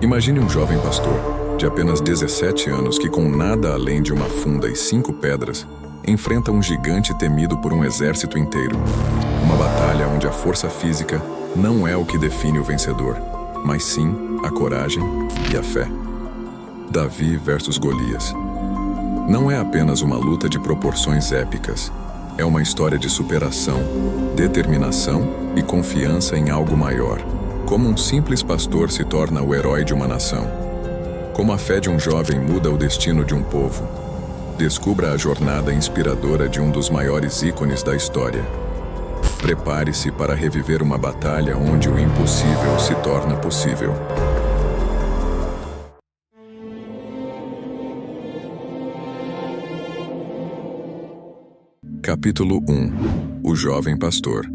Imagine um jovem pastor, de apenas 17 anos, que com nada além de uma funda e 5 pedras, enfrenta um gigante temido por um exército inteiro. Uma batalha onde a força física não é o que define o vencedor, mas sim a coragem e a fé. Davi versus Golias. Não é apenas uma luta de proporções épicas. É uma história de superação, determinação e confiança em algo maior. Como um simples pastor se torna o herói de uma nação. Como a fé de um jovem muda o destino de um povo. Descubra a jornada inspiradora de um dos maiores ícones da história. Prepare-se para reviver uma batalha onde o impossível se torna possível. Capítulo 1. O jovem pastor.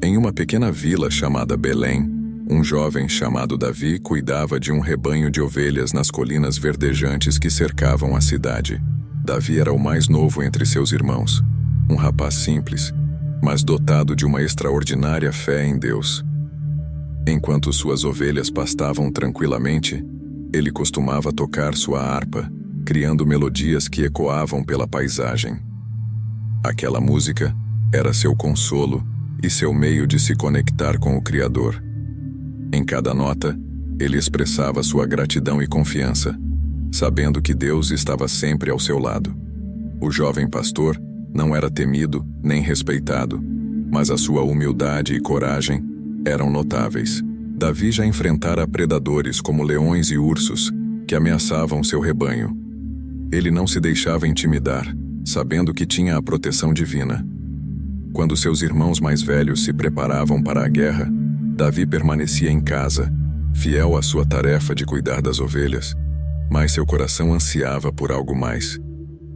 Em uma pequena vila chamada Belém, um jovem chamado Davi cuidava de um rebanho de ovelhas nas colinas verdejantes que cercavam a cidade. Davi era o mais novo entre seus irmãos, um rapaz simples, mas dotado de uma extraordinária fé em Deus. Enquanto suas ovelhas pastavam tranquilamente, ele costumava tocar sua harpa, criando melodias que ecoavam pela paisagem. Aquela música era seu consolo e seu meio de se conectar com o Criador. Em cada nota, ele expressava sua gratidão e confiança, sabendo que Deus estava sempre ao seu lado. O jovem pastor não era temido nem respeitado, mas a sua humildade e coragem eram notáveis. Davi já enfrentara predadores como leões e ursos que ameaçavam seu rebanho. Ele não se deixava intimidar, sabendo que tinha a proteção divina. Quando seus irmãos mais velhos se preparavam para a guerra, Davi permanecia em casa, fiel à sua tarefa de cuidar das ovelhas, mas seu coração ansiava por algo mais.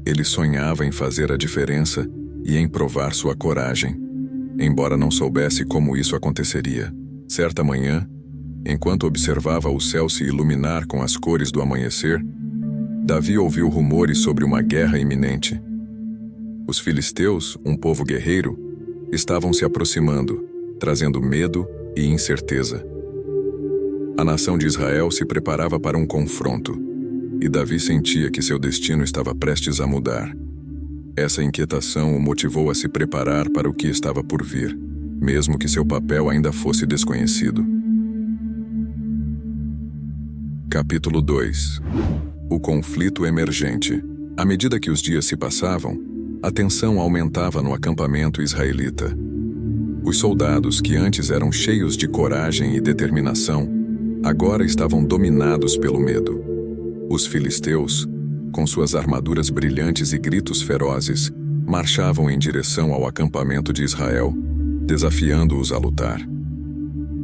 Ele sonhava em fazer a diferença e em provar sua coragem, embora não soubesse como isso aconteceria. Certa manhã, enquanto observava o céu se iluminar com as cores do amanhecer, Davi ouviu rumores sobre uma guerra iminente. Os filisteus, um povo guerreiro, estavam se aproximando, trazendo medo e incerteza. A nação de Israel se preparava para um confronto, e Davi sentia que seu destino estava prestes a mudar. Essa inquietação o motivou a se preparar para o que estava por vir, mesmo que seu papel ainda fosse desconhecido. Capítulo 2. O conflito emergente. À medida que os dias se passavam, a tensão aumentava no acampamento israelita. Os soldados, que antes eram cheios de coragem e determinação, agora estavam dominados pelo medo. Os filisteus, com suas armaduras brilhantes e gritos ferozes, marchavam em direção ao acampamento de Israel, desafiando-os a lutar.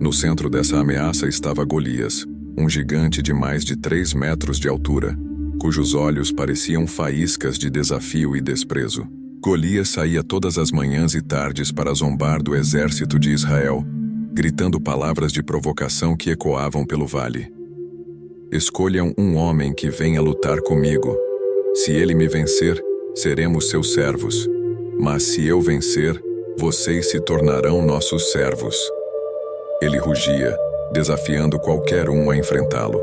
No centro dessa ameaça estava Golias, um gigante de mais de 3 metros de altura, cujos olhos pareciam faíscas de desafio e desprezo. Golias saía todas as manhãs e tardes para zombar do exército de Israel, gritando palavras de provocação que ecoavam pelo vale. Escolham um homem que venha lutar comigo. Se ele me vencer, seremos seus servos. Mas se eu vencer, vocês se tornarão nossos servos. Ele rugia, desafiando qualquer um a enfrentá-lo.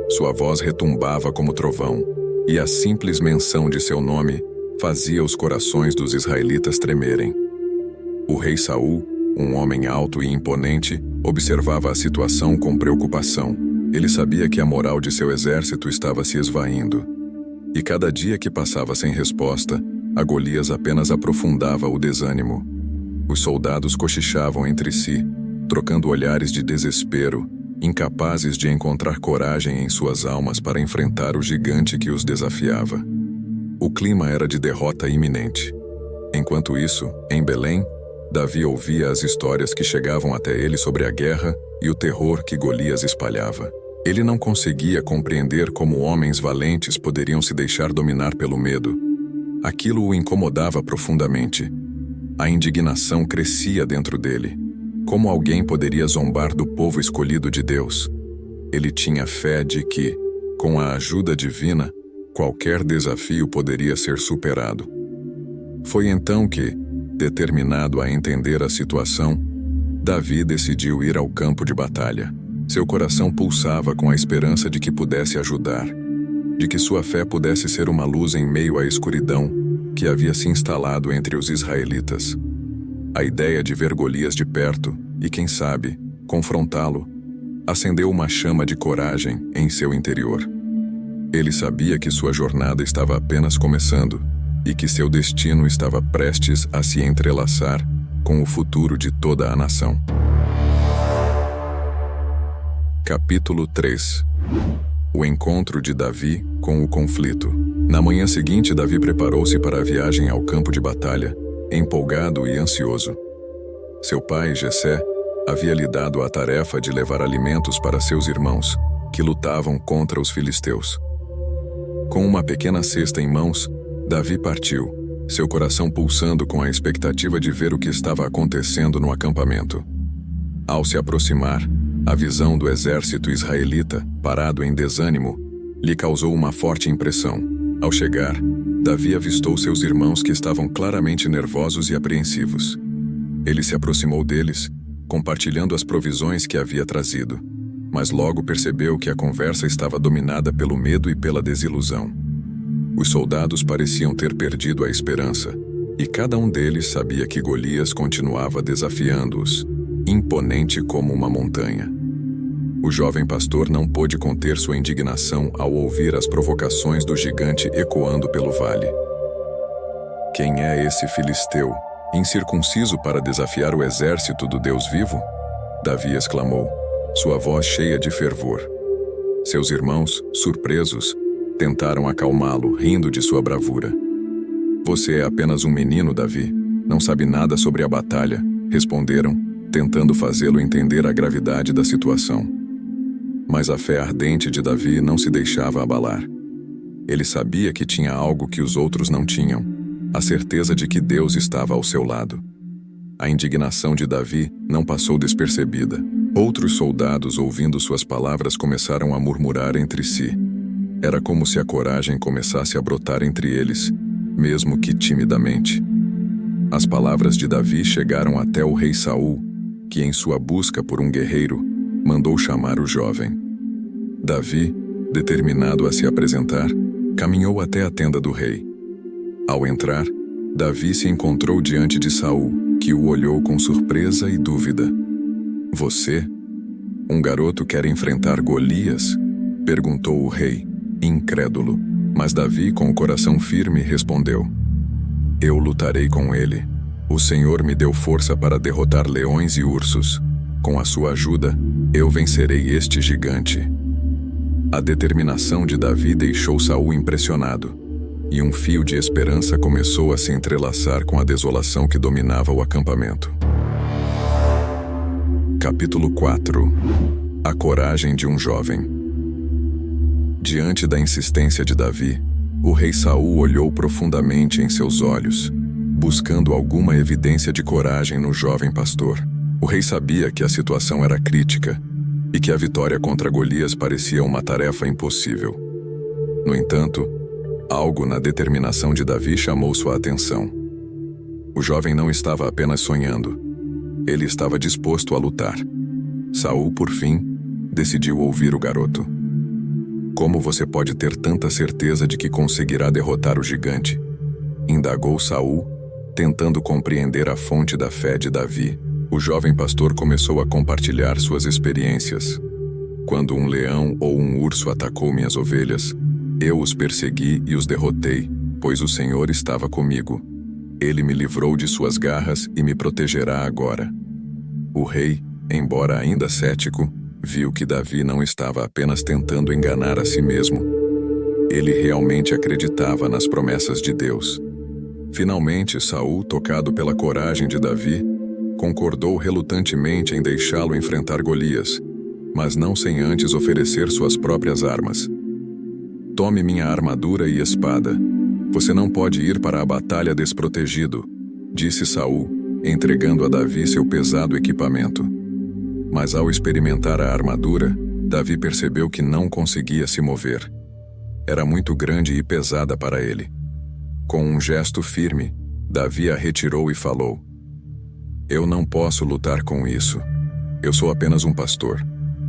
Sua voz retumbava como trovão, e a simples menção de seu nome fazia os corações dos israelitas tremerem. O rei Saul, um homem alto e imponente, observava a situação com preocupação. Ele sabia que a moral de seu exército estava se esvaindo. E cada dia que passava sem resposta, a Golias apenas aprofundava o desânimo. Os soldados cochichavam entre si, trocando olhares de desespero, incapazes de encontrar coragem em suas almas para enfrentar o gigante que os desafiava. O clima era de derrota iminente. Enquanto isso, em Belém, Davi ouvia as histórias que chegavam até ele sobre a guerra e o terror que Golias espalhava. Ele não conseguia compreender como homens valentes poderiam se deixar dominar pelo medo. Aquilo o incomodava profundamente. A indignação crescia dentro dele. Como alguém poderia zombar do povo escolhido de Deus? Ele tinha fé de que, com a ajuda divina, qualquer desafio poderia ser superado. Foi então que, determinado a entender a situação, Davi decidiu ir ao campo de batalha. Seu coração pulsava com a esperança de que pudesse ajudar, de que sua fé pudesse ser uma luz em meio à escuridão que havia se instalado entre os israelitas. A ideia de ver Golias de perto e, quem sabe, confrontá-lo, acendeu uma chama de coragem em seu interior. Ele sabia que sua jornada estava apenas começando e que seu destino estava prestes a se entrelaçar com o futuro de toda a nação. Capítulo 3. O encontro de Davi com o conflito. Na manhã seguinte, Davi preparou-se para a viagem ao campo de batalha, empolgado e ansioso. Seu pai, Jessé, havia lhe dado a tarefa de levar alimentos para seus irmãos, que lutavam contra os filisteus. Com uma pequena cesta em mãos, Davi partiu, seu coração pulsando com a expectativa de ver o que estava acontecendo no acampamento. Ao se aproximar, a visão do exército israelita, parado em desânimo, lhe causou uma forte impressão. Ao chegar, Davi avistou seus irmãos que estavam claramente nervosos e apreensivos. Ele se aproximou deles, compartilhando as provisões que havia trazido, mas logo percebeu que a conversa estava dominada pelo medo e pela desilusão. Os soldados pareciam ter perdido a esperança, e cada um deles sabia que Golias continuava desafiando-os, imponente como uma montanha. O jovem pastor não pôde conter sua indignação ao ouvir as provocações do gigante ecoando pelo vale. Quem é esse filisteu, incircunciso para desafiar o exército do Deus vivo? Davi exclamou, sua voz cheia de fervor. Seus irmãos, surpresos, tentaram acalmá-lo, rindo de sua bravura. Você é apenas um menino, Davi. Não sabe nada sobre a batalha, responderam, tentando fazê-lo entender a gravidade da situação. Mas a fé ardente de Davi não se deixava abalar. Ele sabia que tinha algo que os outros não tinham, a certeza de que Deus estava ao seu lado. A indignação de Davi não passou despercebida. Outros soldados, ouvindo suas palavras, começaram a murmurar entre si. Era como se a coragem começasse a brotar entre eles, mesmo que timidamente. As palavras de Davi chegaram até o rei Saul, que, em sua busca por um guerreiro, mandou chamar o jovem. Davi, determinado a se apresentar, caminhou até a tenda do rei. Ao entrar, Davi se encontrou diante de Saul, que o olhou com surpresa e dúvida. Você? Um garoto quer enfrentar Golias? Perguntou o rei, incrédulo. Mas Davi, com o coração firme, respondeu: Eu lutarei com ele. O Senhor me deu força para derrotar leões e ursos. Com a sua ajuda, eu vencerei este gigante. A determinação de Davi deixou Saul impressionado, e um fio de esperança começou a se entrelaçar com a desolação que dominava o acampamento. Capítulo 4. A coragem de um jovem. Diante da insistência de Davi, o rei Saul olhou profundamente em seus olhos, buscando alguma evidência de coragem no jovem pastor. O rei sabia que a situação era crítica e que a vitória contra Golias parecia uma tarefa impossível. No entanto, algo na determinação de Davi chamou sua atenção. O jovem não estava apenas sonhando. Ele estava disposto a lutar. Saul, por fim, decidiu ouvir o garoto. Como você pode ter tanta certeza de que conseguirá derrotar o gigante? Indagou Saul, tentando compreender a fonte da fé de Davi. O jovem pastor começou a compartilhar suas experiências. Quando um leão ou um urso atacou minhas ovelhas, eu os persegui e os derrotei, pois o Senhor estava comigo. Ele me livrou de suas garras e me protegerá agora. O rei, embora ainda cético, viu que Davi não estava apenas tentando enganar a si mesmo. Ele realmente acreditava nas promessas de Deus. Finalmente, Saul, tocado pela coragem de Davi, concordou relutantemente em deixá-lo enfrentar Golias, mas não sem antes oferecer suas próprias armas. Tome minha armadura e espada. Você não pode ir para a batalha desprotegido, disse Saul, entregando a Davi seu pesado equipamento. Mas ao experimentar a armadura, Davi percebeu que não conseguia se mover. Era muito grande e pesada para ele. Com um gesto firme, Davi a retirou e falou: Eu não posso lutar com isso. Eu sou apenas um pastor.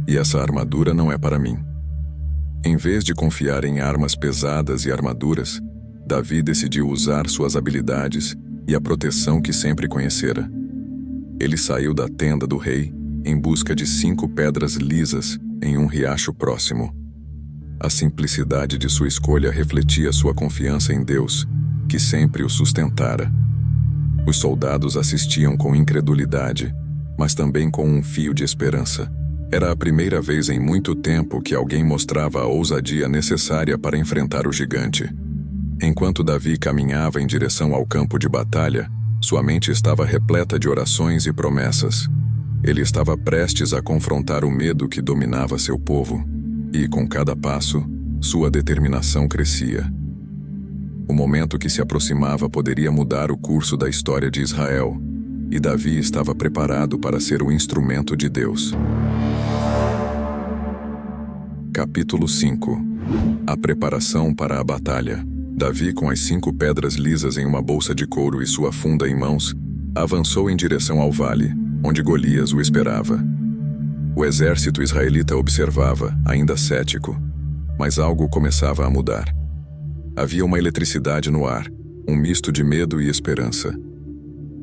e essa armadura não é para mim. Em vez de confiar em armas pesadas e armaduras, Davi decidiu usar suas habilidades e a proteção que sempre conhecera. Ele saiu da tenda do rei em busca de 5 pedras lisas em um riacho próximo. A simplicidade de sua escolha refletia sua confiança em Deus, que sempre o sustentara. Os soldados assistiam com incredulidade, mas também com um fio de esperança. Era a primeira vez em muito tempo que alguém mostrava a ousadia necessária para enfrentar o gigante. Enquanto Davi caminhava em direção ao campo de batalha, sua mente estava repleta de orações e promessas. Ele estava prestes a confrontar o medo que dominava seu povo, e, com cada passo, sua determinação crescia. O momento que se aproximava poderia mudar o curso da história de Israel, e Davi estava preparado para ser o instrumento de Deus. Capítulo 5. A preparação para a batalha. Davi, com as 5 pedras lisas em uma bolsa de couro e sua funda em mãos, avançou em direção ao vale, onde Golias o esperava. O exército israelita observava, ainda cético, mas algo começava a mudar. Havia uma eletricidade no ar, um misto de medo e esperança.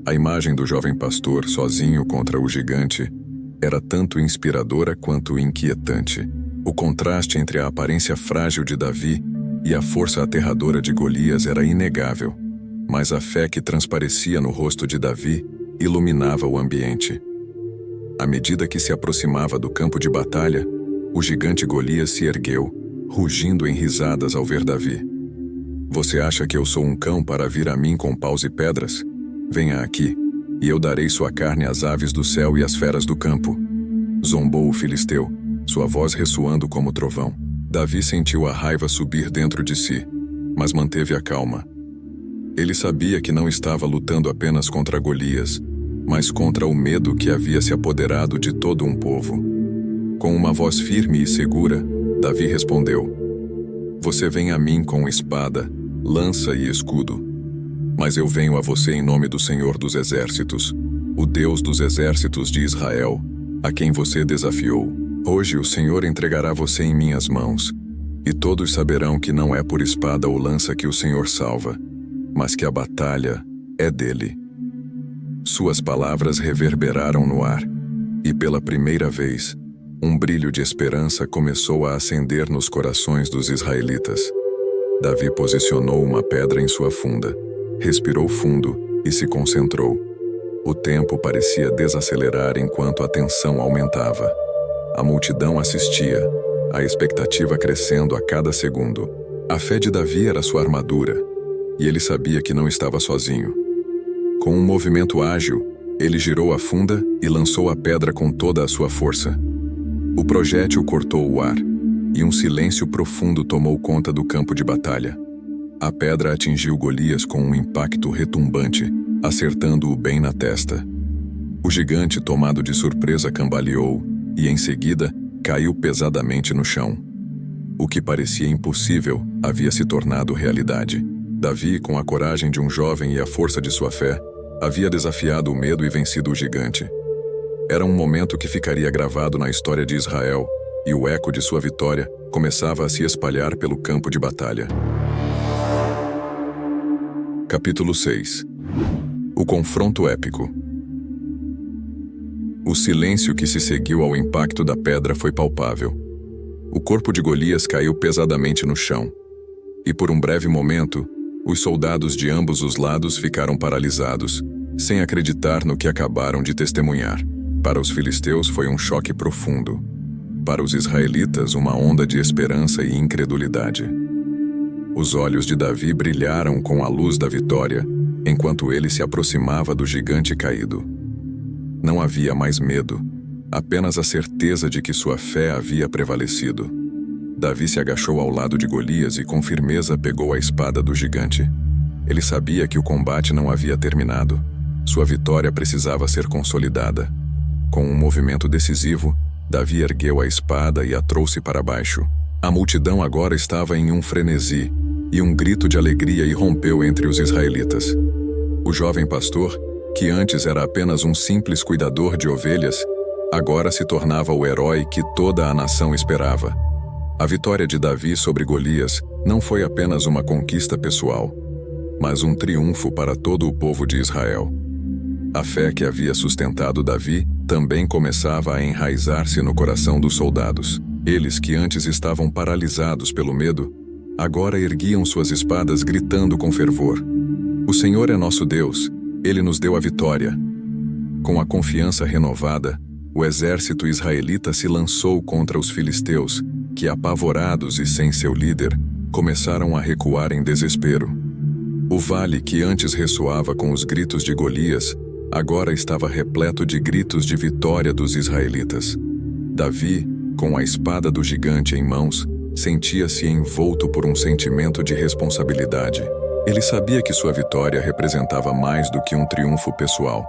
A imagem do jovem pastor sozinho contra o gigante era tanto inspiradora quanto inquietante. O contraste entre a aparência frágil de Davi e a força aterradora de Golias era inegável, mas a fé que transparecia no rosto de Davi iluminava o ambiente. À medida que se aproximava do campo de batalha, o gigante Golias se ergueu, rugindo em risadas ao ver Davi. Você acha que eu sou um cão para vir a mim com paus e pedras? Venha aqui, e eu darei sua carne às aves do céu e às feras do campo. Zombou o filisteu, sua voz ressoando como trovão. Davi sentiu a raiva subir dentro de si, mas manteve a calma. Ele sabia que não estava lutando apenas contra Golias, mas contra o medo que havia se apoderado de todo um povo. Com uma voz firme e segura, Davi respondeu: Você vem a mim com espada, lança e escudo. Mas eu venho a você em nome do Senhor dos Exércitos, o Deus dos exércitos de Israel, a quem você desafiou. Hoje o Senhor entregará você em minhas mãos, e todos saberão que não é por espada ou lança que o Senhor salva, mas que a batalha é dele. Suas palavras reverberaram no ar, e pela primeira vez, um brilho de esperança começou a acender nos corações dos israelitas. Davi posicionou uma pedra em sua funda, respirou fundo e se concentrou. O tempo parecia desacelerar enquanto a tensão aumentava. A multidão assistia, a expectativa crescendo a cada segundo. A fé de Davi era sua armadura, e ele sabia que não estava sozinho. Com um movimento ágil, ele girou a funda e lançou a pedra com toda a sua força. O projétil cortou o ar, e um silêncio profundo tomou conta do campo de batalha. A pedra atingiu Golias com um impacto retumbante, acertando-o bem na testa. O gigante, tomado de surpresa, cambaleou e, em seguida, caiu pesadamente no chão. O que parecia impossível havia se tornado realidade. Davi, com a coragem de um jovem e a força de sua fé, havia desafiado o medo e vencido o gigante. Era um momento que ficaria gravado na história de Israel, e o eco de sua vitória começava a se espalhar pelo campo de batalha. Capítulo 6. O confronto épico. O silêncio que se seguiu ao impacto da pedra foi palpável. O corpo de Golias caiu pesadamente no chão, e por um breve momento, os soldados de ambos os lados ficaram paralisados, sem acreditar no que acabaram de testemunhar. Para os filisteus foi um choque profundo. Para os israelitas, uma onda de esperança e incredulidade. Os olhos de Davi brilharam com a luz da vitória, enquanto ele se aproximava do gigante caído. Não havia mais medo, apenas a certeza de que sua fé havia prevalecido. Davi se agachou ao lado de Golias e com firmeza pegou a espada do gigante. Ele sabia que o combate não havia terminado. Sua vitória precisava ser consolidada. Com um movimento decisivo, Davi ergueu a espada e a trouxe para baixo. A multidão agora estava em um frenesi, e um grito de alegria irrompeu entre os israelitas. O jovem pastor, que antes era apenas um simples cuidador de ovelhas, agora se tornava o herói que toda a nação esperava. A vitória de Davi sobre Golias não foi apenas uma conquista pessoal, mas um triunfo para todo o povo de Israel. A fé que havia sustentado Davi também começava a enraizar-se no coração dos soldados. Eles que antes estavam paralisados pelo medo, agora erguiam suas espadas gritando com fervor: "O Senhor é nosso Deus, Ele nos deu a vitória." Com a confiança renovada, o exército israelita se lançou contra os filisteus, que, apavorados e sem seu líder, começaram a recuar em desespero. O vale que antes ressoava com os gritos de Golias, agora estava repleto de gritos de vitória dos israelitas. Davi, com a espada do gigante em mãos, sentia-se envolto por um sentimento de responsabilidade. Ele sabia que sua vitória representava mais do que um triunfo pessoal.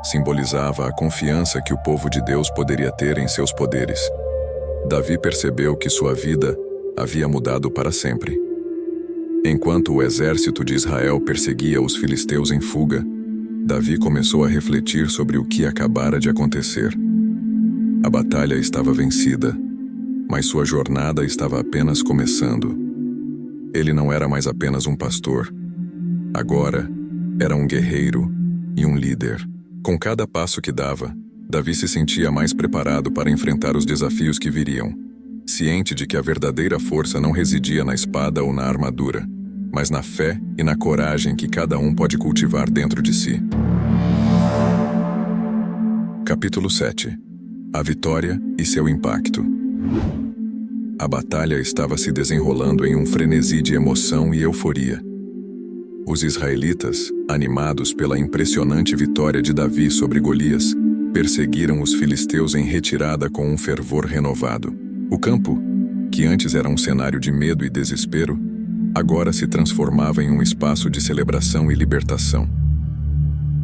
Simbolizava a confiança que o povo de Deus poderia ter em seus poderes. Davi percebeu que sua vida havia mudado para sempre. Enquanto o exército de Israel perseguia os filisteus em fuga, Davi começou a refletir sobre o que acabara de acontecer. A batalha estava vencida, mas sua jornada estava apenas começando. Ele não era mais apenas um pastor. Agora, era um guerreiro e um líder. Com cada passo que dava, Davi se sentia mais preparado para enfrentar os desafios que viriam, ciente de que a verdadeira força não residia na espada ou na armadura, mas na fé e na coragem que cada um pode cultivar dentro de si. Capítulo 7. A vitória e seu impacto. A batalha estava se desenrolando em um frenesi de emoção e euforia. Os israelitas, animados pela impressionante vitória de Davi sobre Golias, perseguiram os filisteus em retirada com um fervor renovado. O campo, que antes era um cenário de medo e desespero, agora se transformava em um espaço de celebração e libertação.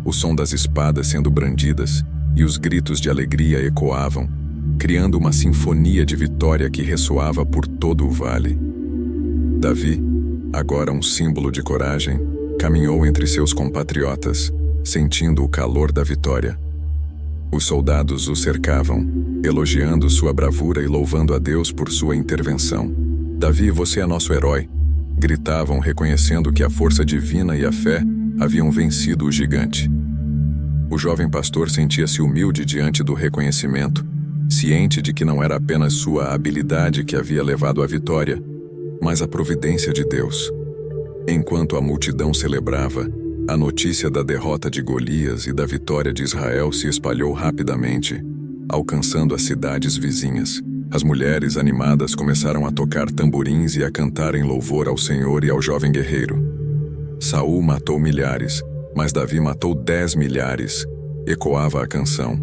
O som das espadas sendo brandidas e os gritos de alegria ecoavam, criando uma sinfonia de vitória que ressoava por todo o vale. Davi, agora um símbolo de coragem, caminhou entre seus compatriotas, sentindo o calor da vitória. Os soldados o cercavam, elogiando sua bravura e louvando a Deus por sua intervenção. "Davi, você é nosso herói", gritavam, reconhecendo que a força divina e a fé haviam vencido o gigante. O jovem pastor sentia-se humilde diante do reconhecimento, ciente de que não era apenas sua habilidade que havia levado à vitória, mas a providência de Deus. Enquanto a multidão celebrava, a notícia da derrota de Golias e da vitória de Israel se espalhou rapidamente, alcançando as cidades vizinhas. As mulheres animadas começaram a tocar tamborins e a cantar em louvor ao Senhor e ao jovem guerreiro. "Saul matou milhares, mas Davi matou 10 milhares", ecoava a canção,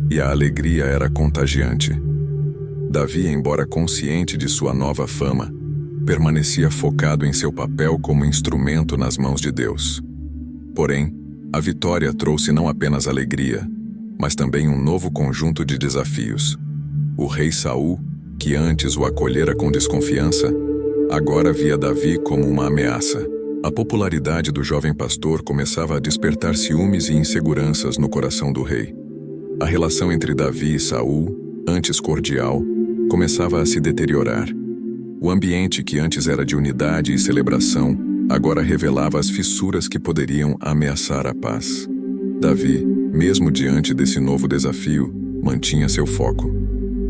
e a alegria era contagiante. Davi, embora consciente de sua nova fama, permanecia focado em seu papel como instrumento nas mãos de Deus. Porém, a vitória trouxe não apenas alegria, mas também um novo conjunto de desafios. O rei Saul, que antes o acolhera com desconfiança, agora via Davi como uma ameaça. A popularidade do jovem pastor começava a despertar ciúmes e inseguranças no coração do rei. A relação entre Davi e Saul, antes cordial, começava a se deteriorar. O ambiente que antes era de unidade e celebração, agora revelava as fissuras que poderiam ameaçar a paz. Davi, mesmo diante desse novo desafio, mantinha seu foco.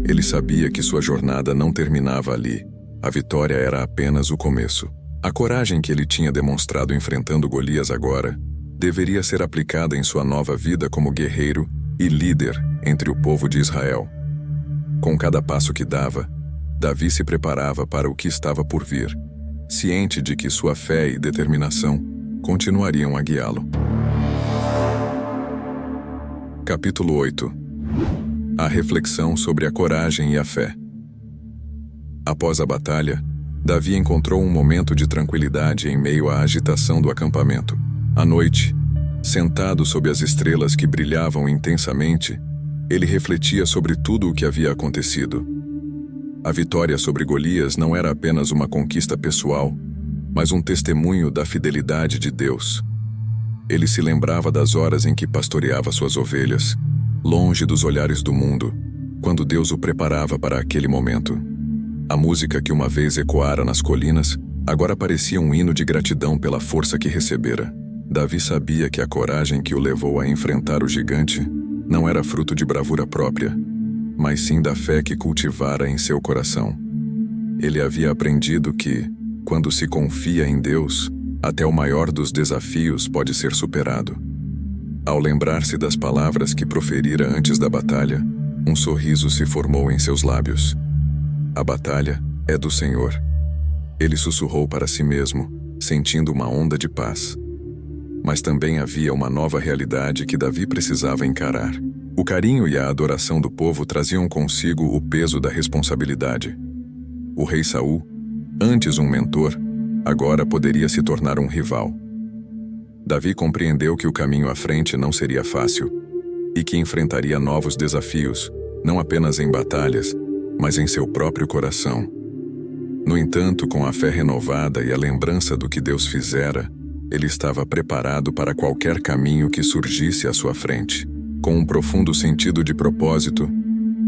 Ele sabia que sua jornada não terminava ali. A vitória era apenas o começo. A coragem que ele tinha demonstrado enfrentando Golias agora deveria ser aplicada em sua nova vida como guerreiro e líder entre o povo de Israel. Com cada passo que dava, Davi se preparava para o que estava por vir, ciente de que sua fé e determinação continuariam a guiá-lo. Capítulo 8. A reflexão sobre a coragem e a fé. Após a batalha, Davi encontrou um momento de tranquilidade em meio à agitação do acampamento. À noite, sentado sob as estrelas que brilhavam intensamente, ele refletia sobre tudo o que havia acontecido. A vitória sobre Golias não era apenas uma conquista pessoal, mas um testemunho da fidelidade de Deus. Ele se lembrava das horas em que pastoreava suas ovelhas, longe dos olhares do mundo, quando Deus o preparava para aquele momento. A música que uma vez ecoara nas colinas, agora parecia um hino de gratidão pela força que recebera. Davi sabia que a coragem que o levou a enfrentar o gigante não era fruto de bravura própria, mas sim da fé que cultivara em seu coração. Ele havia aprendido que, quando se confia em Deus, até o maior dos desafios pode ser superado. Ao lembrar-se das palavras que proferira antes da batalha, um sorriso se formou em seus lábios. A batalha é do Senhor. Ele sussurrou para si mesmo, sentindo uma onda de paz. Mas também havia uma nova realidade que Davi precisava encarar. O carinho e a adoração do povo traziam consigo o peso da responsabilidade. O rei Saul, antes um mentor, agora poderia se tornar um rival. Davi compreendeu que o caminho à frente não seria fácil e que enfrentaria novos desafios, não apenas em batalhas, mas em seu próprio coração. No entanto, com a fé renovada e a lembrança do que Deus fizera, ele estava preparado para qualquer caminho que surgisse à sua frente. Com um profundo sentido de propósito,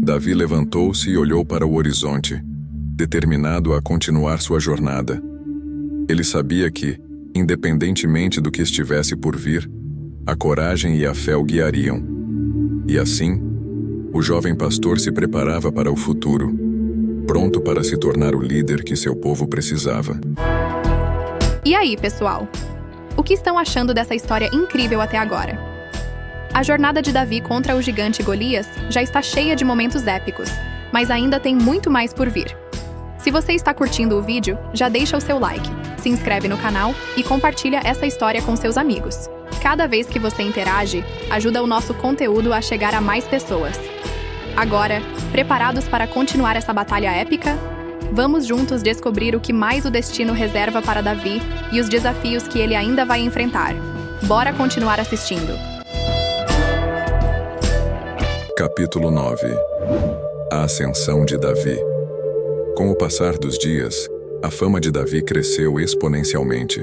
Davi levantou-se e olhou para o horizonte, determinado a continuar sua jornada. Ele sabia que, independentemente do que estivesse por vir, a coragem e a fé o guiariam. E assim, o jovem pastor se preparava para o futuro, pronto para se tornar o líder que seu povo precisava. E aí, pessoal? O que estão achando dessa história incrível até agora? A jornada de Davi contra o gigante Golias já está cheia de momentos épicos, mas ainda tem muito mais por vir. Se você está curtindo o vídeo, já deixa o seu like, se inscreve no canal e compartilha essa história com seus amigos. Cada vez que você interage, ajuda o nosso conteúdo a chegar a mais pessoas. Agora, preparados para continuar essa batalha épica? Vamos juntos descobrir o que mais o destino reserva para Davi e os desafios que ele ainda vai enfrentar. Bora continuar assistindo. Capítulo 9. A ascensão de Davi. Com o passar dos dias, a fama de Davi cresceu exponencialmente.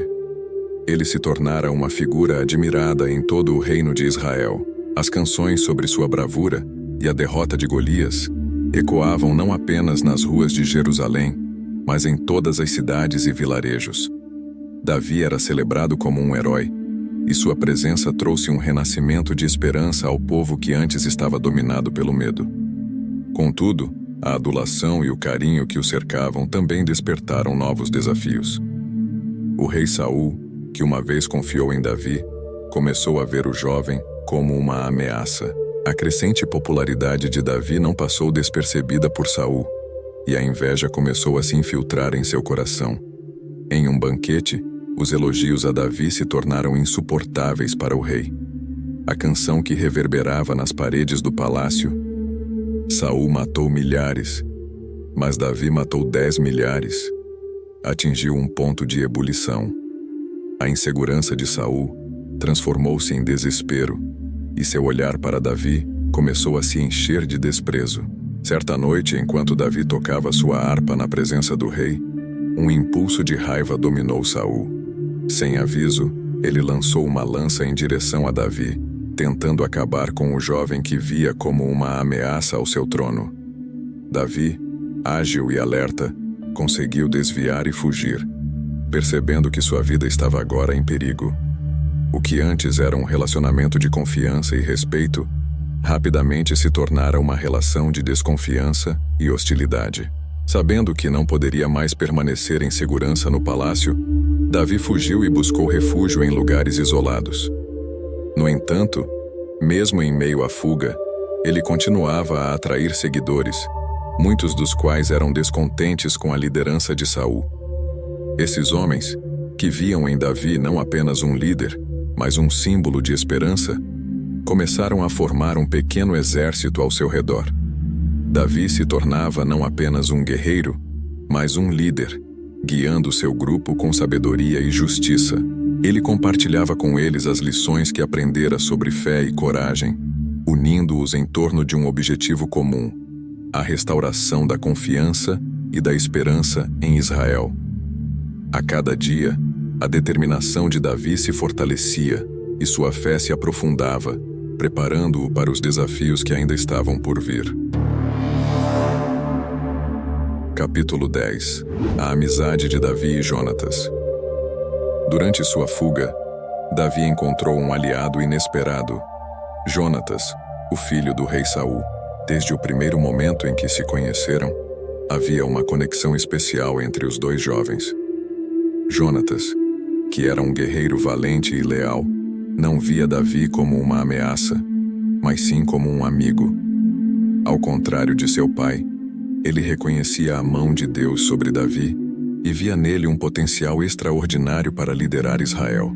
Ele se tornara uma figura admirada em todo o reino de Israel. As canções sobre sua bravura e a derrota de Golias ecoavam não apenas nas ruas de Jerusalém, mas em todas as cidades e vilarejos. Davi era celebrado como um herói, e sua presença trouxe um renascimento de esperança ao povo que antes estava dominado pelo medo. Contudo, a adulação e o carinho que o cercavam também despertaram novos desafios. O rei Saul, que uma vez confiou em Davi, começou a ver o jovem como uma ameaça. A crescente popularidade de Davi não passou despercebida por Saul, e a inveja começou a se infiltrar em seu coração. Em um banquete, os elogios a Davi se tornaram insuportáveis para o rei. A canção que reverberava nas paredes do palácio: Saul matou milhares, mas Davi matou 10 milhares, atingiu um ponto de ebulição. A insegurança de Saul transformou-se em desespero, e seu olhar para Davi começou a se encher de desprezo. Certa noite, enquanto Davi tocava sua harpa na presença do rei, um impulso de raiva dominou Saul. Sem aviso, ele lançou uma lança em direção a Davi, tentando acabar com o jovem que via como uma ameaça ao seu trono. Davi, ágil e alerta, conseguiu desviar e fugir, percebendo que sua vida estava agora em perigo. O que antes era um relacionamento de confiança e respeito, rapidamente se tornara uma relação de desconfiança e hostilidade. Sabendo que não poderia mais permanecer em segurança no palácio, Davi fugiu e buscou refúgio em lugares isolados. No entanto, mesmo em meio à fuga, ele continuava a atrair seguidores, muitos dos quais eram descontentes com a liderança de Saul. Esses homens, que viam em Davi não apenas um líder, mas um símbolo de esperança, começaram a formar um pequeno exército ao seu redor. Davi se tornava não apenas um guerreiro, mas um líder, guiando seu grupo com sabedoria e justiça. Ele compartilhava com eles as lições que aprendera sobre fé e coragem, unindo-os em torno de um objetivo comum: a restauração da confiança e da esperança em Israel. A cada dia, a determinação de Davi se fortalecia e sua fé se aprofundava, preparando-o para os desafios que ainda estavam por vir. Capítulo 10. A amizade de Davi e Jonatas. Durante sua fuga, Davi encontrou um aliado inesperado, Jonatas, o filho do rei Saul. Desde o primeiro momento em que se conheceram, havia uma conexão especial entre os dois jovens. Jonatas, que era um guerreiro valente e leal, não via Davi como uma ameaça, mas sim como um amigo. Ao contrário de seu pai, ele reconhecia a mão de Deus sobre Davi e via nele um potencial extraordinário para liderar Israel.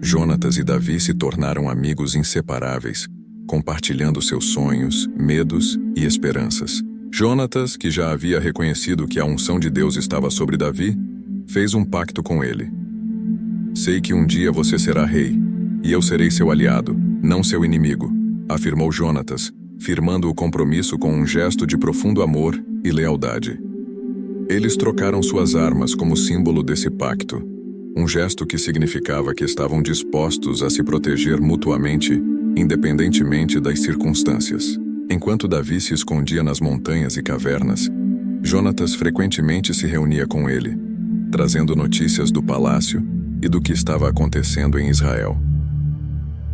Jonatas e Davi se tornaram amigos inseparáveis, compartilhando seus sonhos, medos e esperanças. Jonatas, que já havia reconhecido que a unção de Deus estava sobre Davi, fez um pacto com ele. "Sei que um dia você será rei, e eu serei seu aliado, não seu inimigo", afirmou Jonatas, firmando o compromisso com um gesto de profundo amor e lealdade. Eles trocaram suas armas como símbolo desse pacto, um gesto que significava que estavam dispostos a se proteger mutuamente, independentemente das circunstâncias. Enquanto Davi se escondia nas montanhas e cavernas, Jonatas frequentemente se reunia com ele, trazendo notícias do palácio e do que estava acontecendo em Israel.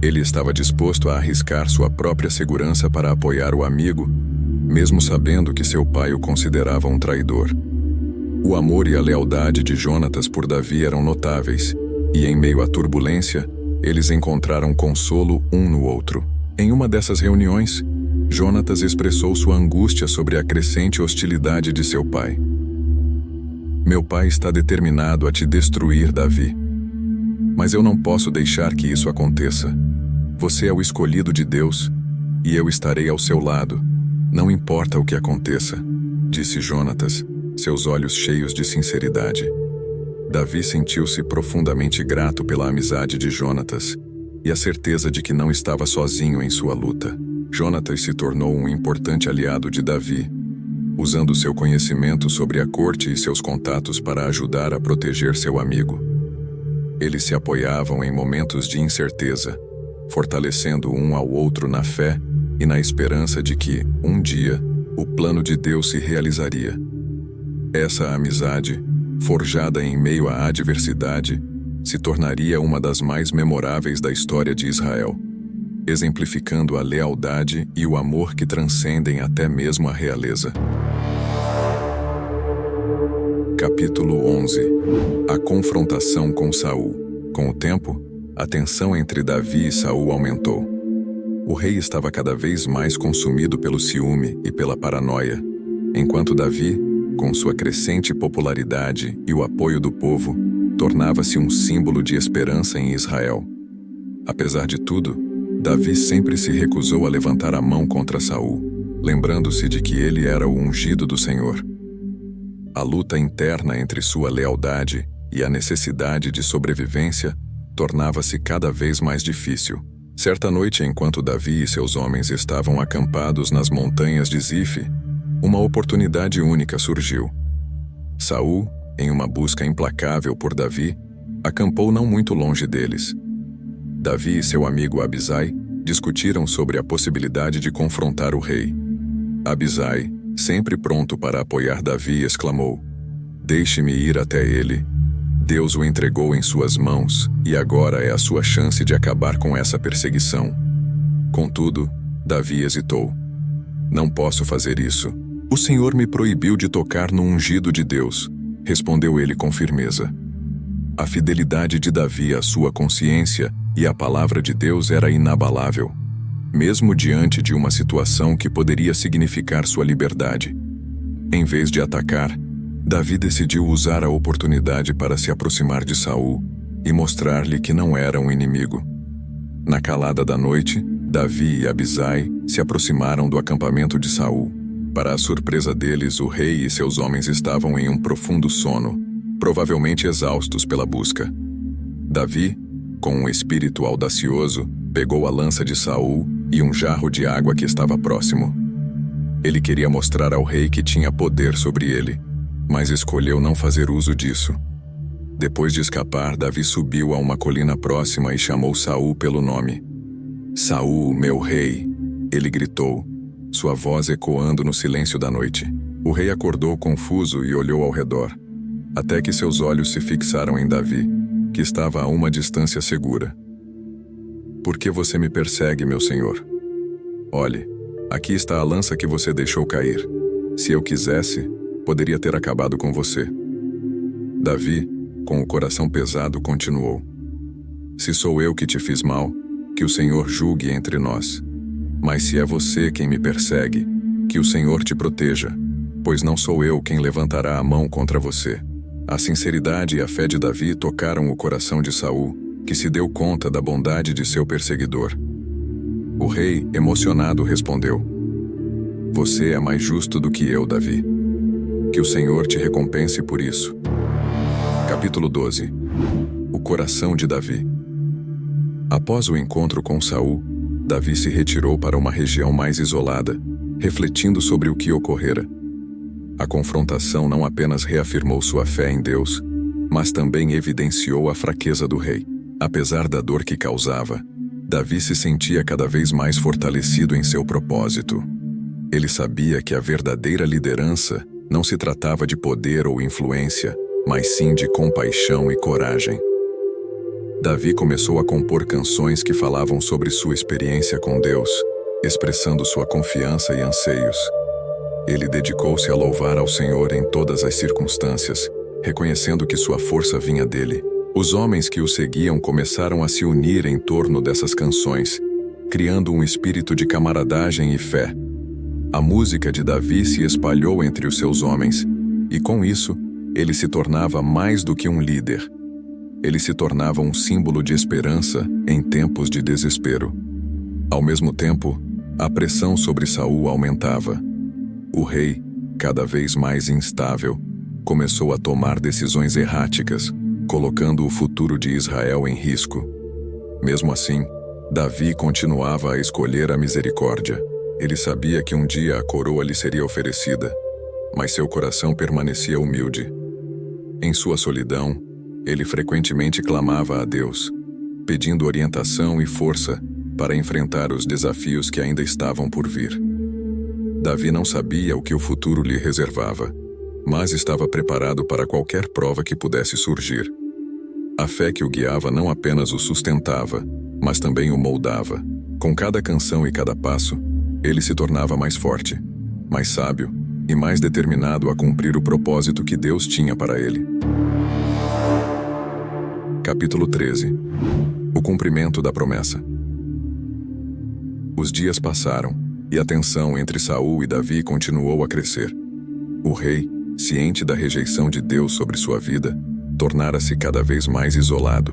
Ele estava disposto a arriscar sua própria segurança para apoiar o amigo, mesmo sabendo que seu pai o considerava um traidor. O amor e a lealdade de Jonatas por Davi eram notáveis, e em meio à turbulência, eles encontraram consolo um no outro. Em uma dessas reuniões, Jonatas expressou sua angústia sobre a crescente hostilidade de seu pai. "Meu pai está determinado a te destruir, Davi. Mas eu não posso deixar que isso aconteça. Você é o escolhido de Deus, e eu estarei ao seu lado, não importa o que aconteça", disse Jonatas, seus olhos cheios de sinceridade. Davi sentiu-se profundamente grato pela amizade de Jonatas e a certeza de que não estava sozinho em sua luta. Jonatas se tornou um importante aliado de Davi, usando seu conhecimento sobre a corte e seus contatos para ajudar a proteger seu amigo. Eles se apoiavam em momentos de incerteza, fortalecendo um ao outro na fé e na esperança de que, um dia, o plano de Deus se realizaria. Essa amizade, forjada em meio à adversidade, se tornaria uma das mais memoráveis da história de Israel, exemplificando a lealdade e o amor que transcendem até mesmo a realeza. Capítulo 11. A confrontação com Saul. Com o tempo, a tensão entre Davi e Saul aumentou. O rei estava cada vez mais consumido pelo ciúme e pela paranoia, enquanto Davi, com sua crescente popularidade e o apoio do povo, tornava-se um símbolo de esperança em Israel. Apesar de tudo, Davi sempre se recusou a levantar a mão contra Saul, lembrando-se de que ele era o ungido do Senhor. A luta interna entre sua lealdade e a necessidade de sobrevivência tornava-se cada vez mais difícil. Certa noite, enquanto Davi e seus homens estavam acampados nas montanhas de Zife, uma oportunidade única surgiu. Saul, em uma busca implacável por Davi, acampou não muito longe deles. Davi e seu amigo Abisai discutiram sobre a possibilidade de confrontar o rei. Abisai, sempre pronto para apoiar Davi, exclamou: "Deixe-me ir até ele. Deus o entregou em suas mãos e agora é a sua chance de acabar com essa perseguição." Contudo, Davi hesitou. "Não posso fazer isso. O Senhor me proibiu de tocar no ungido de Deus", respondeu ele com firmeza. A fidelidade de Davi à sua consciência e à palavra de Deus era inabalável, mesmo diante de uma situação que poderia significar sua liberdade. Em vez de atacar, Davi decidiu usar a oportunidade para se aproximar de Saul e mostrar-lhe que não era um inimigo. Na calada da noite, Davi e Abisai se aproximaram do acampamento de Saul. Para a surpresa deles, o rei e seus homens estavam em um profundo sono, provavelmente exaustos pela busca. Davi, com um espírito audacioso, pegou a lança de Saul e um jarro de água que estava próximo. Ele queria mostrar ao rei que tinha poder sobre ele, mas escolheu não fazer uso disso. Depois de escapar, Davi subiu a uma colina próxima e chamou Saul pelo nome. "Saul, meu rei!" ele gritou, sua voz ecoando no silêncio da noite. O rei acordou confuso e olhou ao redor, até que seus olhos se fixaram em Davi, que estava a uma distância segura. Por que você me persegue, meu senhor? Olhe, aqui está a lança que você deixou cair. Se eu quisesse, poderia ter acabado com você. Davi, com o coração pesado, continuou: Se sou eu que te fiz mal, que o Senhor julgue entre nós. Mas se é você quem me persegue, que o Senhor te proteja, pois não sou eu quem levantará a mão contra você. A sinceridade e a fé de Davi tocaram o coração de Saul, que se deu conta da bondade de seu perseguidor. O rei, emocionado, respondeu: Você é mais justo do que eu, Davi. Que o Senhor te recompense por isso. Capítulo 12. O coração de Davi. Após o encontro com Saul, Davi se retirou para uma região mais isolada, refletindo sobre o que ocorrera. A confrontação não apenas reafirmou sua fé em Deus, mas também evidenciou a fraqueza do rei. Apesar da dor que causava, Davi se sentia cada vez mais fortalecido em seu propósito. Ele sabia que a verdadeira liderança não se tratava de poder ou influência, mas sim de compaixão e coragem. Davi começou a compor canções que falavam sobre sua experiência com Deus, expressando sua confiança e anseios. Ele dedicou-se a louvar ao Senhor em todas as circunstâncias, reconhecendo que sua força vinha dele. Os homens que o seguiam começaram a se unir em torno dessas canções, criando um espírito de camaradagem e fé. A música de Davi se espalhou entre os seus homens, e com isso, ele se tornava mais do que um líder. Ele se tornava um símbolo de esperança em tempos de desespero. Ao mesmo tempo, a pressão sobre Saul aumentava. O rei, cada vez mais instável, começou a tomar decisões erráticas, colocando o futuro de Israel em risco. Mesmo assim, Davi continuava a escolher a misericórdia. Ele sabia que um dia a coroa lhe seria oferecida, mas seu coração permanecia humilde. Em sua solidão, ele frequentemente clamava a Deus, pedindo orientação e força para enfrentar os desafios que ainda estavam por vir. Davi não sabia o que o futuro lhe reservava, mas estava preparado para qualquer prova que pudesse surgir. A fé que o guiava não apenas o sustentava, mas também o moldava. Com cada canção e cada passo, ele se tornava mais forte, mais sábio e mais determinado a cumprir o propósito que Deus tinha para ele. Capítulo 13. O cumprimento da promessa. Os dias passaram, e a tensão entre Saul e Davi continuou a crescer. O rei, ciente da rejeição de Deus sobre sua vida, tornara-se cada vez mais isolado.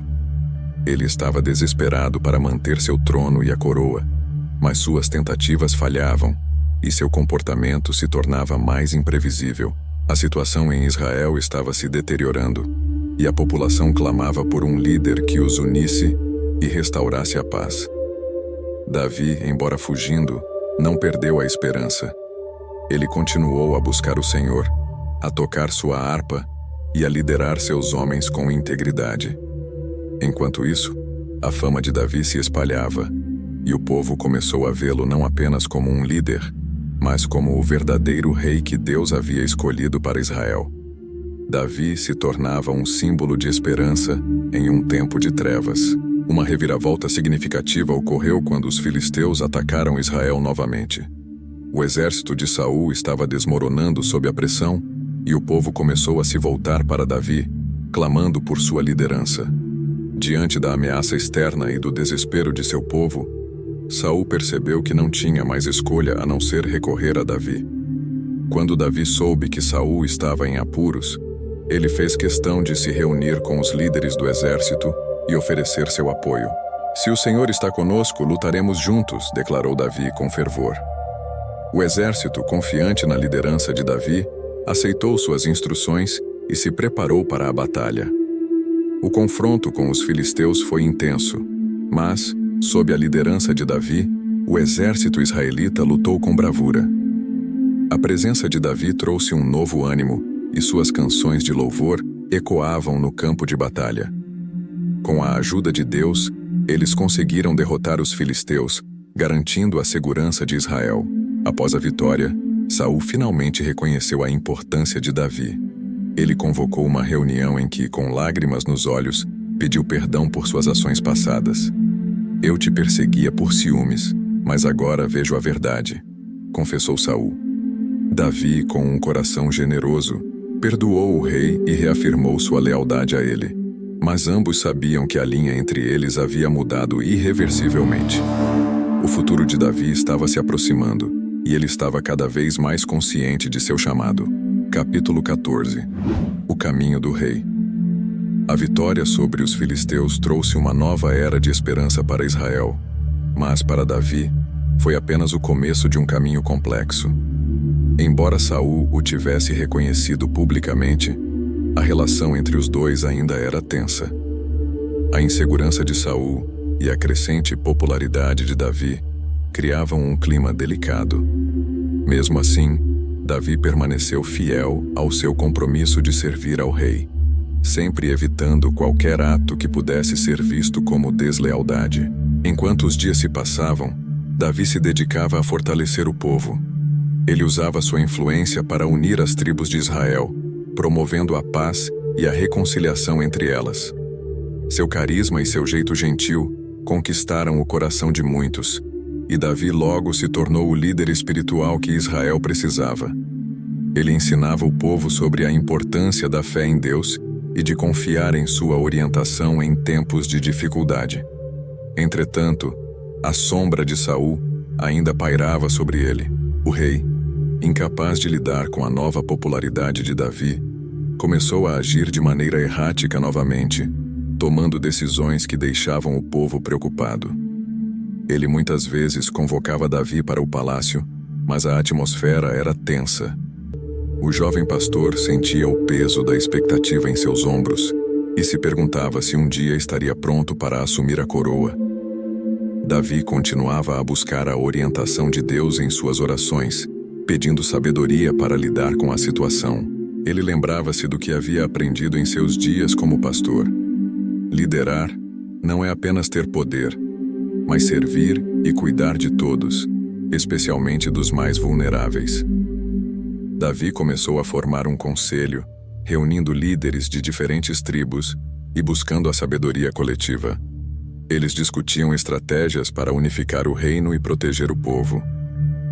Ele estava desesperado para manter seu trono e a coroa, mas suas tentativas falhavam, e seu comportamento se tornava mais imprevisível. A situação em Israel estava se deteriorando, e a população clamava por um líder que os unisse e restaurasse a paz. Davi, embora fugindo, não perdeu a esperança. Ele continuou a buscar o Senhor, a tocar sua harpa e a liderar seus homens com integridade. Enquanto isso, a fama de Davi se espalhava, e o povo começou a vê-lo não apenas como um líder, mas como o verdadeiro rei que Deus havia escolhido para Israel. Davi se tornava um símbolo de esperança em um tempo de trevas. Uma reviravolta significativa ocorreu quando os filisteus atacaram Israel novamente. O exército de Saul estava desmoronando sob a pressão, e o povo começou a se voltar para Davi, clamando por sua liderança. Diante da ameaça externa e do desespero de seu povo, Saul percebeu que não tinha mais escolha a não ser recorrer a Davi. Quando Davi soube que Saul estava em apuros, ele fez questão de se reunir com os líderes do exército e oferecer seu apoio. "Se o Senhor está conosco, lutaremos juntos", declarou Davi com fervor. O exército, confiante na liderança de Davi, aceitou suas instruções e se preparou para a batalha. O confronto com os filisteus foi intenso, mas, sob a liderança de Davi, o exército israelita lutou com bravura. A presença de Davi trouxe um novo ânimo, e suas canções de louvor ecoavam no campo de batalha. Com a ajuda de Deus, eles conseguiram derrotar os filisteus, garantindo a segurança de Israel. Após a vitória, Saul finalmente reconheceu a importância de Davi. Ele convocou uma reunião em que, com lágrimas nos olhos, pediu perdão por suas ações passadas. Eu te perseguia por ciúmes, mas agora vejo a verdade, confessou Saul. Davi, com um coração generoso, perdoou o rei e reafirmou sua lealdade a ele. Mas ambos sabiam que a linha entre eles havia mudado irreversivelmente. O futuro de Davi estava se aproximando, e ele estava cada vez mais consciente de seu chamado. Capítulo 14. O caminho do rei. A vitória sobre os filisteus trouxe uma nova era de esperança para Israel. Mas para Davi, foi apenas o começo de um caminho complexo. Embora Saul o tivesse reconhecido publicamente, a relação entre os dois ainda era tensa. A insegurança de Saul e a crescente popularidade de Davi criavam um clima delicado. Mesmo assim, Davi permaneceu fiel ao seu compromisso de servir ao rei, sempre evitando qualquer ato que pudesse ser visto como deslealdade. Enquanto os dias se passavam, Davi se dedicava a fortalecer o povo. Ele usava sua influência para unir as tribos de Israel, promovendo a paz e a reconciliação entre elas. Seu carisma e seu jeito gentil conquistaram o coração de muitos, e Davi logo se tornou o líder espiritual que Israel precisava. Ele ensinava o povo sobre a importância da fé em Deus e de confiar em sua orientação em tempos de dificuldade. Entretanto, a sombra de Saul ainda pairava sobre ele. O rei, incapaz de lidar com a nova popularidade de Davi, começou a agir de maneira errática novamente, tomando decisões que deixavam o povo preocupado. Ele muitas vezes convocava Davi para o palácio, mas a atmosfera era tensa. O jovem pastor sentia o peso da expectativa em seus ombros e se perguntava se um dia estaria pronto para assumir a coroa. Davi continuava a buscar a orientação de Deus em suas orações, pedindo sabedoria para lidar com a situação. Ele lembrava-se do que havia aprendido em seus dias como pastor. Liderar não é apenas ter poder, mas servir e cuidar de todos, especialmente dos mais vulneráveis. Davi começou a formar um conselho, reunindo líderes de diferentes tribos e buscando a sabedoria coletiva. Eles discutiam estratégias para unificar o reino e proteger o povo.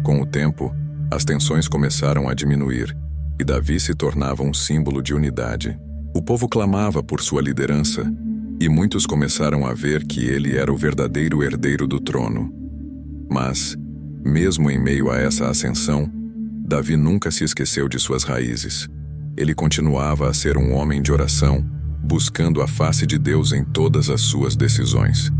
Com o tempo, as tensões começaram a diminuir, e Davi se tornava um símbolo de unidade. O povo clamava por sua liderança, e muitos começaram a ver que ele era o verdadeiro herdeiro do trono. Mas, mesmo em meio a essa ascensão, Davi nunca se esqueceu de suas raízes. Ele continuava a ser um homem de oração, buscando a face de Deus em todas as suas decisões.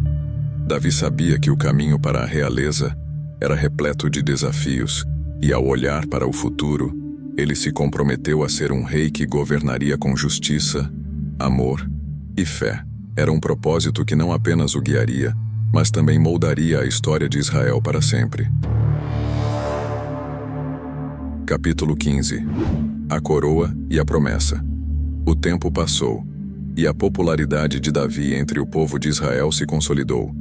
Davi sabia que o caminho para a realeza era repleto de desafios, e ao olhar para o futuro, ele se comprometeu a ser um rei que governaria com justiça, amor e fé. Era um propósito que não apenas o guiaria, mas também moldaria a história de Israel para sempre. Capítulo 15. A coroa e a promessa. O tempo passou, e a popularidade de Davi entre o povo de Israel se consolidou.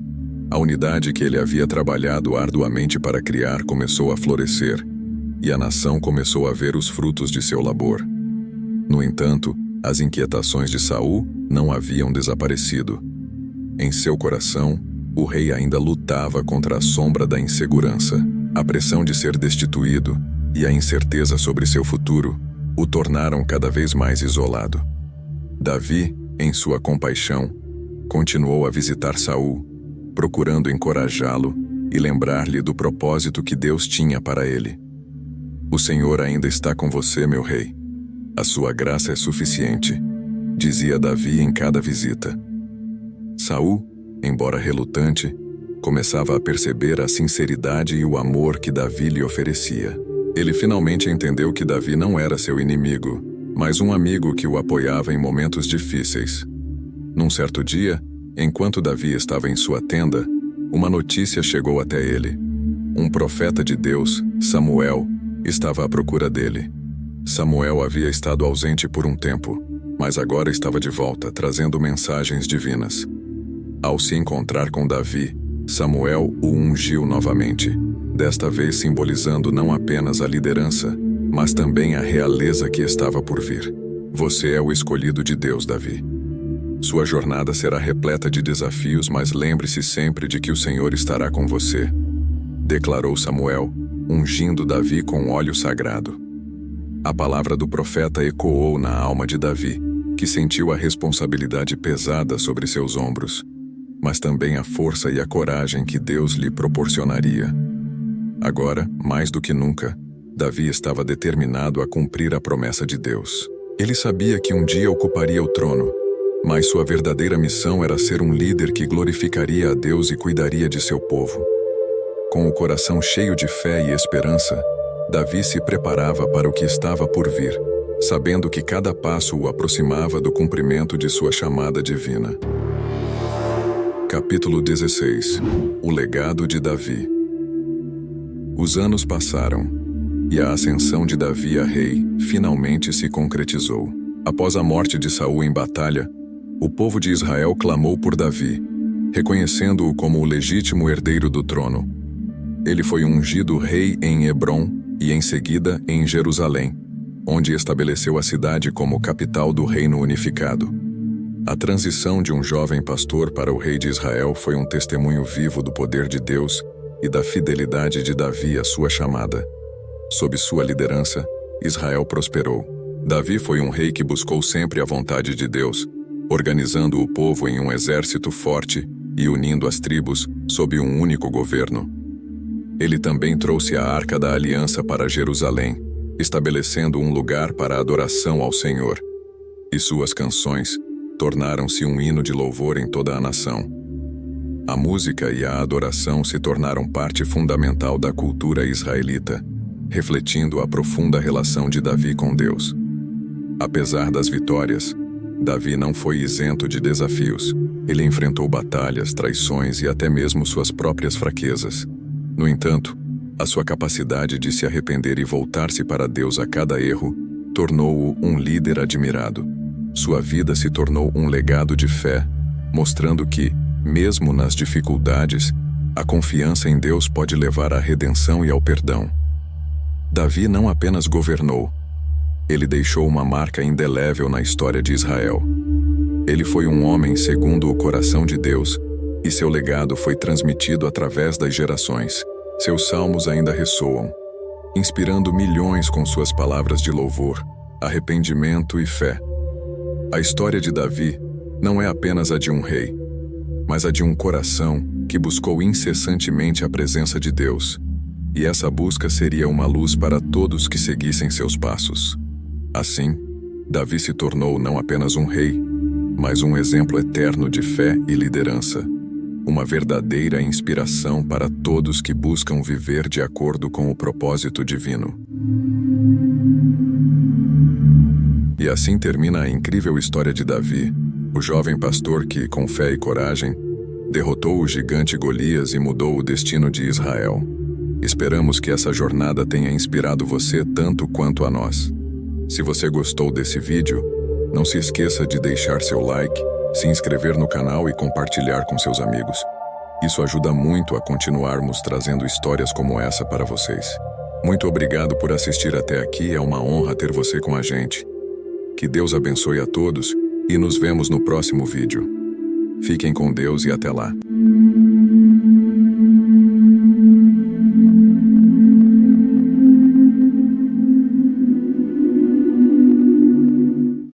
A unidade que ele havia trabalhado arduamente para criar começou a florescer, e a nação começou a ver os frutos de seu labor. No entanto, as inquietações de Saul não haviam desaparecido. Em seu coração, o rei ainda lutava contra a sombra da insegurança. A pressão de ser destituído e a incerteza sobre seu futuro o tornaram cada vez mais isolado. Davi, em sua compaixão, continuou a visitar Saul, procurando encorajá-lo e lembrar-lhe do propósito que Deus tinha para ele. "O Senhor ainda está com você, meu rei. A sua graça é suficiente", dizia Davi em cada visita. Saul, embora relutante, começava a perceber a sinceridade e o amor que Davi lhe oferecia. Ele finalmente entendeu que Davi não era seu inimigo, mas um amigo que o apoiava em momentos difíceis. Num certo dia, enquanto Davi estava em sua tenda, uma notícia chegou até ele. Um profeta de Deus, Samuel, estava à procura dele. Samuel havia estado ausente por um tempo, mas agora estava de volta, trazendo mensagens divinas. Ao se encontrar com Davi, Samuel o ungiu novamente, desta vez simbolizando não apenas a liderança, mas também a realeza que estava por vir. Você é o escolhido de Deus, Davi. Sua jornada será repleta de desafios, mas lembre-se sempre de que o Senhor estará com você, declarou Samuel, ungindo Davi com óleo sagrado. A palavra do profeta ecoou na alma de Davi, que sentiu a responsabilidade pesada sobre seus ombros, mas também a força e a coragem que Deus lhe proporcionaria. Agora, mais do que nunca, Davi estava determinado a cumprir a promessa de Deus. Ele sabia que um dia ocuparia o trono, mas sua verdadeira missão era ser um líder que glorificaria a Deus e cuidaria de seu povo. Com o coração cheio de fé e esperança, Davi se preparava para o que estava por vir, sabendo que cada passo o aproximava do cumprimento de sua chamada divina. Capítulo 16. O legado de Davi. Os anos passaram, e a ascensão de Davi a rei finalmente se concretizou. Após a morte de Saul em batalha, o povo de Israel clamou por Davi, reconhecendo-o como o legítimo herdeiro do trono. Ele foi ungido rei em Hebrom e em seguida em Jerusalém, onde estabeleceu a cidade como capital do reino unificado. A transição de um jovem pastor para o rei de Israel foi um testemunho vivo do poder de Deus e da fidelidade de Davi à sua chamada. Sob sua liderança, Israel prosperou. Davi foi um rei que buscou sempre a vontade de Deus, organizando o povo em um exército forte e unindo as tribos sob um único governo. Ele também trouxe a Arca da Aliança para Jerusalém, estabelecendo um lugar para a adoração ao Senhor. E suas canções tornaram-se um hino de louvor em toda a nação. A música e a adoração se tornaram parte fundamental da cultura israelita, refletindo a profunda relação de Davi com Deus. Apesar das vitórias, Davi não foi isento de desafios. Ele enfrentou batalhas, traições e até mesmo suas próprias fraquezas. No entanto, a sua capacidade de se arrepender e voltar-se para Deus a cada erro tornou-o um líder admirado. Sua vida se tornou um legado de fé, mostrando que, mesmo nas dificuldades, a confiança em Deus pode levar à redenção e ao perdão. Davi não apenas governou, ele deixou uma marca indelével na história de Israel. Ele foi um homem segundo o coração de Deus, e seu legado foi transmitido através das gerações. Seus salmos ainda ressoam, inspirando milhões com suas palavras de louvor, arrependimento e fé. A história de Davi não é apenas a de um rei, mas a de um coração que buscou incessantemente a presença de Deus, e essa busca seria uma luz para todos que seguissem seus passos. Assim, Davi se tornou não apenas um rei, mas um exemplo eterno de fé e liderança, uma verdadeira inspiração para todos que buscam viver de acordo com o propósito divino. E assim termina a incrível história de Davi, o jovem pastor que, com fé e coragem, derrotou o gigante Golias e mudou o destino de Israel. Esperamos que essa jornada tenha inspirado você tanto quanto a nós. Se você gostou desse vídeo, não se esqueça de deixar seu like, se inscrever no canal e compartilhar com seus amigos. Isso ajuda muito a continuarmos trazendo histórias como essa para vocês. Muito obrigado por assistir até aqui, é uma honra ter você com a gente. Que Deus abençoe a todos e nos vemos no próximo vídeo. Fiquem com Deus e até lá.